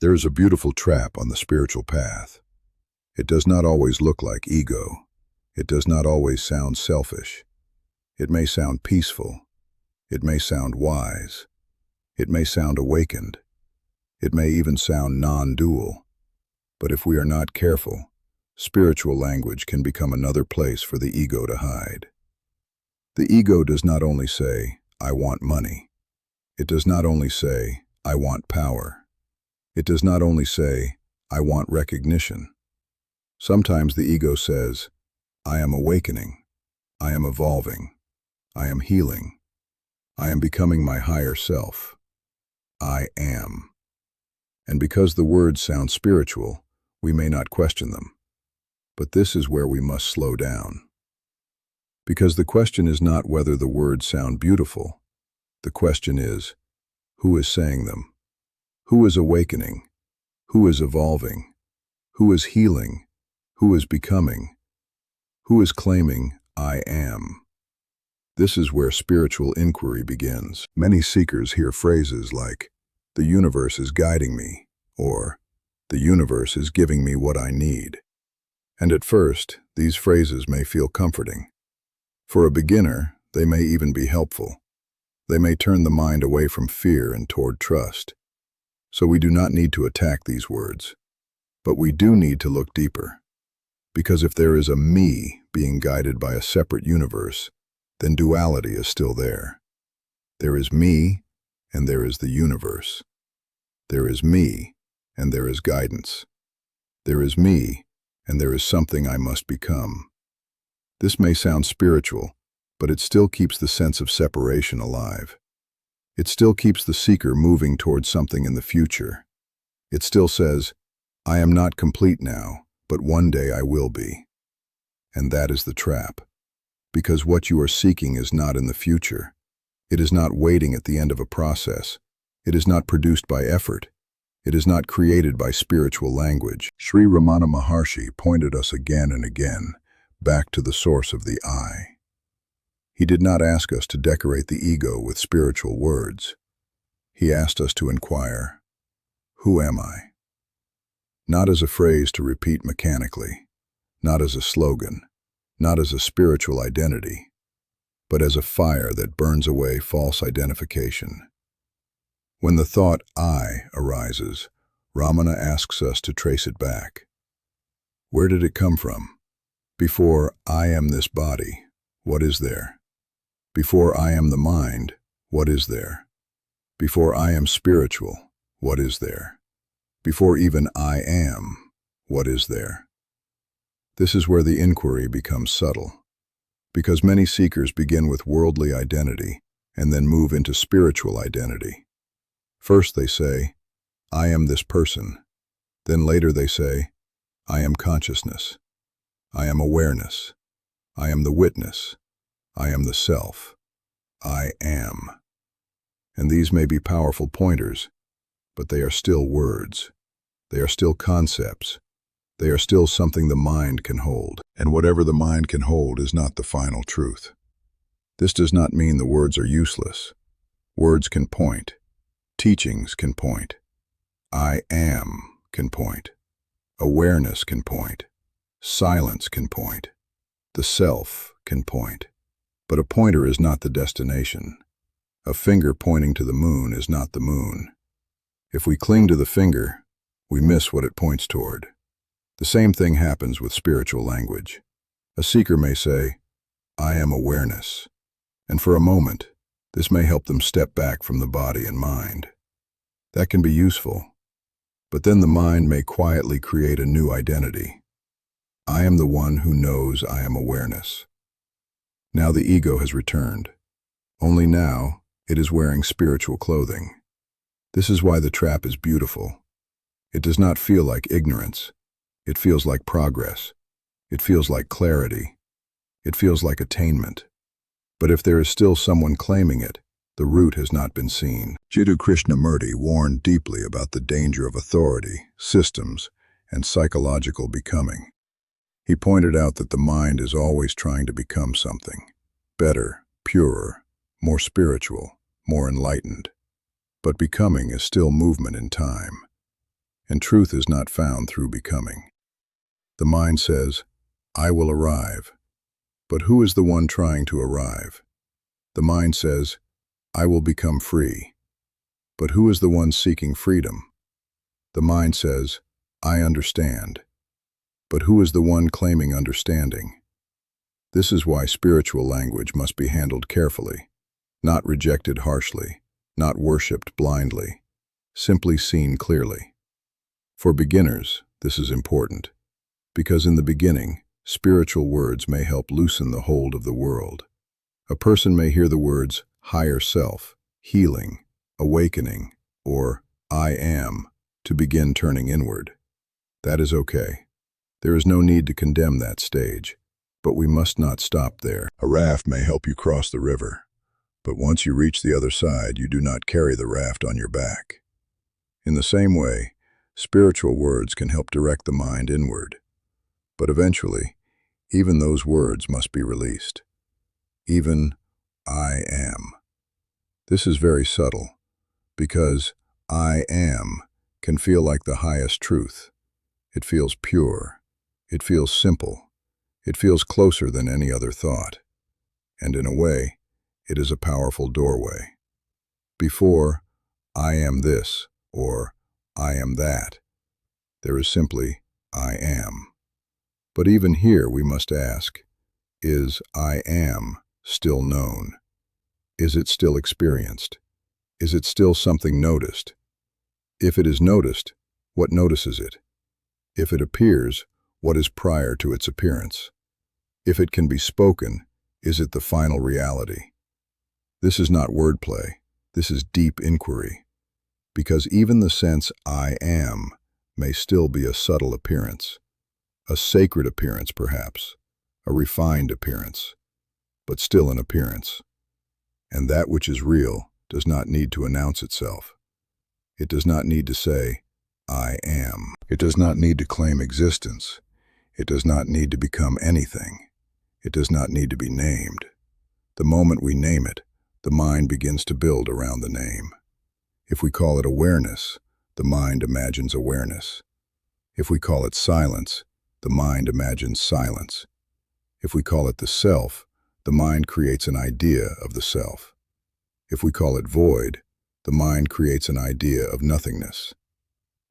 There is a beautiful trap on the spiritual path. It does not always look like ego. It does not always sound selfish. It may sound peaceful. It may sound wise. It may sound awakened. It may even sound non-dual. But if we are not careful, spiritual language can become another place for the ego to hide. The ego does not only say, "I want money." It does not only say, "I want power." It does not only say, "I want recognition." Sometimes the ego says, "I am awakening. I am evolving. I am healing. I am becoming my higher self. I am." And because the words sound spiritual, we may not question them. But this is where we must slow down. Because the question is not whether the words sound beautiful. The question is, who is saying them? Who is awakening? Who is evolving? Who is healing? Who is becoming? Who is claiming, "I am"? This is where spiritual inquiry begins. Many seekers hear phrases like, "The universe is guiding me," or "The universe is giving me what I need." And at first, these phrases may feel comforting. For a beginner, they may even be helpful. They may turn the mind away from fear and toward trust. So we do not need to attack these words. But we do need to look deeper. Because if there is a me being guided by a separate universe, then duality is still there. There is me, and there is the universe. There is me, and there is guidance. There is me, and there is something I must become. This may sound spiritual, but it still keeps the sense of separation alive. It still keeps the seeker moving towards something in the future. It still says, "I am not complete now, but one day I will be." And that is the trap. Because what you are seeking is not in the future. It is not waiting at the end of a process. It is not produced by effort. It is not created by spiritual language. Sri Ramana Maharshi pointed us again and again back to the source of the I. He did not ask us to decorate the ego with spiritual words. He asked us to inquire, "Who am I?" Not as a phrase to repeat mechanically, not as a slogan, not as a spiritual identity, but as a fire that burns away false identification. When the thought "I" arises, Ramana asks us to trace it back. Where did it come from? Before "I am this body," what is there? Before "I am the mind," what is there? Before "I am spiritual," what is there? Before even "I am," what is there? This is where the inquiry becomes subtle. Because many seekers begin with worldly identity and then move into spiritual identity. First they say, "I am this person." Then later they say, "I am consciousness. I am awareness. I am the witness. I am the self. I am." And these may be powerful pointers, but they are still words. They are still concepts. They are still something the mind can hold. And whatever the mind can hold is not the final truth. This does not mean the words are useless. Words can point. Teachings can point. I am can point. Awareness can point. Silence can point. The self can point. But a pointer is not the destination. A finger pointing to the moon is not the moon. If we cling to the finger, we miss what it points toward. The same thing happens with spiritual language. A seeker may say, "I am awareness," and for a moment, this may help them step back from the body and mind. That can be useful, but then the mind may quietly create a new identity. I am the one who knows I am awareness. Now the ego has returned. Only now, it is wearing spiritual clothing. This is why the trap is beautiful. It does not feel like ignorance. It feels like progress. It feels like clarity. It feels like attainment. But if there is still someone claiming it, the root has not been seen. Jiddu Krishnamurti warned deeply about the danger of authority, systems, and psychological becoming. He pointed out that the mind is always trying to become something better, purer, more spiritual, more enlightened. But becoming is still movement in time. And truth is not found through becoming. The mind says, I will arrive. But who is the one trying to arrive? The mind says, I will become free. But who is the one seeking freedom? The mind says, I understand. But who is the one claiming understanding? This is why spiritual language must be handled carefully, not rejected harshly, not worshipped blindly, simply seen clearly. For beginners, this is important, because in the beginning, spiritual words may help loosen the hold of the world. A person may hear the words higher self, healing, awakening, or I am to begin turning inward. That is okay. There is no need to condemn that stage, but we must not stop there. A raft may help you cross the river, but once you reach the other side, you do not carry the raft on your back. In the same way, spiritual words can help direct the mind inward, but eventually, even those words must be released. Even I am. This is very subtle, because I am can feel like the highest truth. It feels pure. It feels simple. It feels closer than any other thought. And in a way, it is a powerful doorway. Before, I am this, or I am that, there is simply I am. But even here we must ask, is I am still known? Is it still experienced? Is it still something noticed? If it is noticed, what notices it? If it appears, what is prior to its appearance? If it can be spoken, is it the final reality? This is not wordplay. This is deep inquiry. Because even the sense I am may still be a subtle appearance, a sacred appearance perhaps, a refined appearance, but still an appearance. And that which is real does not need to announce itself. It does not need to say, I am. It does not need to claim existence. It does not need to become anything. It does not need to be named. The moment we name it, the mind begins to build around the name. If we call it awareness, the mind imagines awareness. If we call it silence, the mind imagines silence. If we call it the self, the mind creates an idea of the self. If we call it void, the mind creates an idea of nothingness.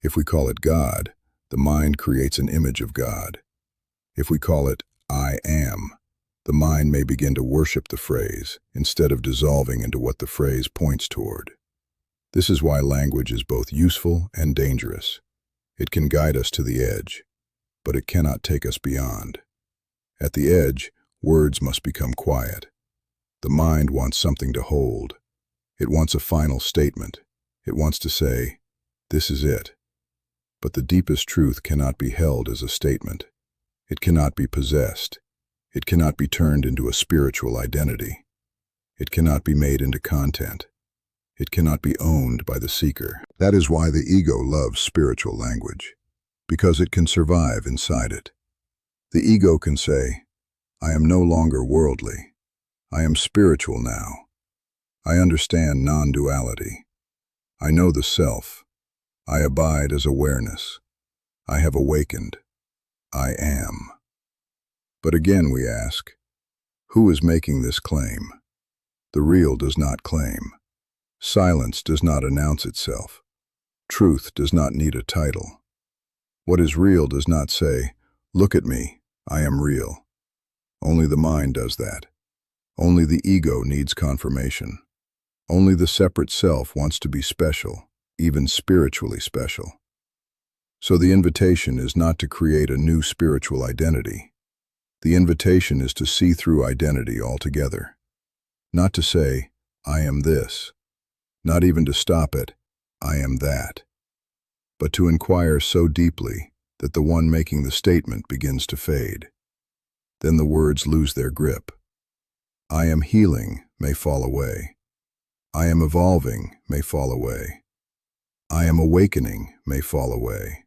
If we call it God, the mind creates an image of God. If we call it I am, the mind may begin to worship the phrase instead of dissolving into what the phrase points toward. This is why language is both useful and dangerous. It can guide us to the edge, but it cannot take us beyond. At the edge, words must become quiet. The mind wants something to hold. It wants a final statement. It wants to say, this is it. But the deepest truth cannot be held as a statement. It cannot be possessed. It cannot be turned into a spiritual identity. It cannot be made into content. It cannot be owned by the seeker. That is why the ego loves spiritual language, because it can survive inside it. The ego can say, I am no longer worldly. I am spiritual now. I understand non-duality. I know the self. I abide as awareness. I have awakened. I am. But again we ask, who is making this claim? The real does not claim. Silence does not announce itself. Truth does not need a title. What is real does not say, look at me, I am real. Only the mind does that. Only the ego needs confirmation. Only the separate self wants to be special, even spiritually special. So the invitation is not to create a new spiritual identity. The invitation is to see through identity altogether. Not to say, I am this. Not even to stop at, I am that. But to inquire so deeply that the one making the statement begins to fade. Then the words lose their grip. I am healing may fall away. I am evolving may fall away. I am awakening may fall away.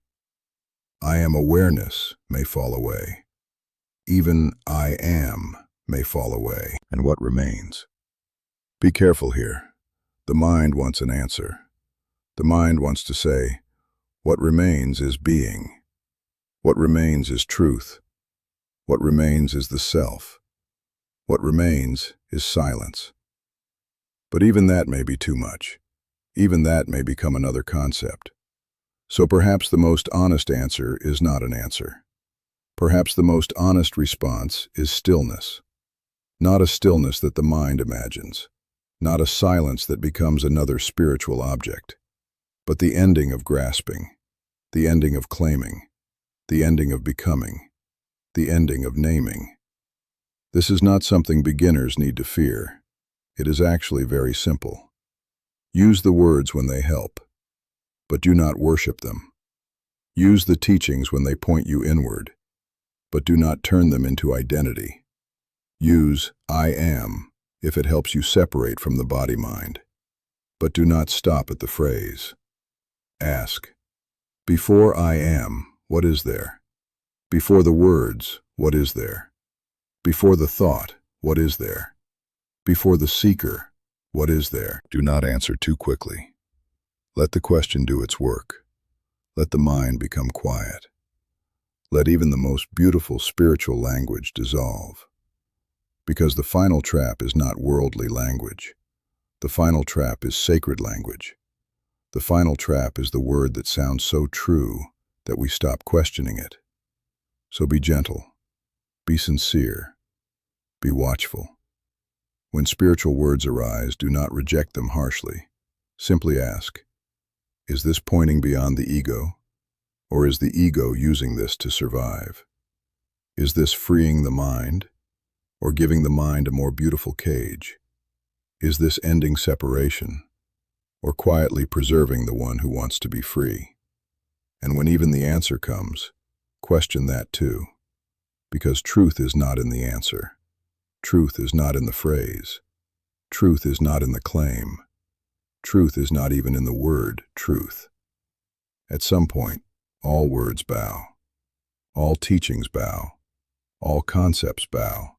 I am awareness may fall away. Even I am may fall away. And what remains? Be careful here. The mind wants an answer. The mind wants to say, What remains is being. What remains is truth. What remains is the self. What remains is silence. But even that may be too much. Even that may become another concept. So perhaps the most honest answer is not an answer. Perhaps the most honest response is stillness. Not a stillness that the mind imagines, not a silence that becomes another spiritual object, but the ending of grasping, the ending of claiming, the ending of becoming, the ending of naming. This is not something beginners need to fear. It is actually very simple. Use the words when they help, but do not worship them. Use the teachings when they point you inward, but do not turn them into identity. Use I am if it helps you separate from the body-mind, but do not stop at the phrase. Ask, before I am, what is there? Before the words, what is there? Before the thought, what is there? Before the seeker, what is there? Do not answer too quickly. Let the question do its work. Let the mind become quiet. Let even the most beautiful spiritual language dissolve. Because the final trap is not worldly language. The final trap is sacred language. The final trap is the word that sounds so true that we stop questioning it. So be gentle, be sincere, be watchful. When spiritual words arise, do not reject them harshly. Simply ask, is this pointing beyond the ego, or is the ego using this to survive? Is this freeing the mind, or giving the mind a more beautiful cage? Is this ending separation, or quietly preserving the one who wants to be free? And when even the answer comes, question that too, because truth is not in the answer. Truth is not in the phrase. Truth is not in the claim. Truth is not even in the word truth. At some point, all words bow. All teachings bow. All concepts bow.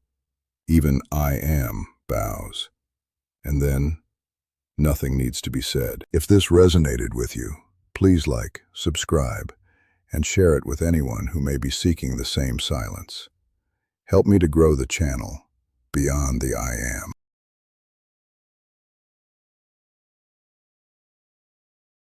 Even I am bows. And then, nothing needs to be said. If this resonated with you, please like, subscribe, and share it with anyone who may be seeking the same silence. Help me to grow the channel beyond the I am.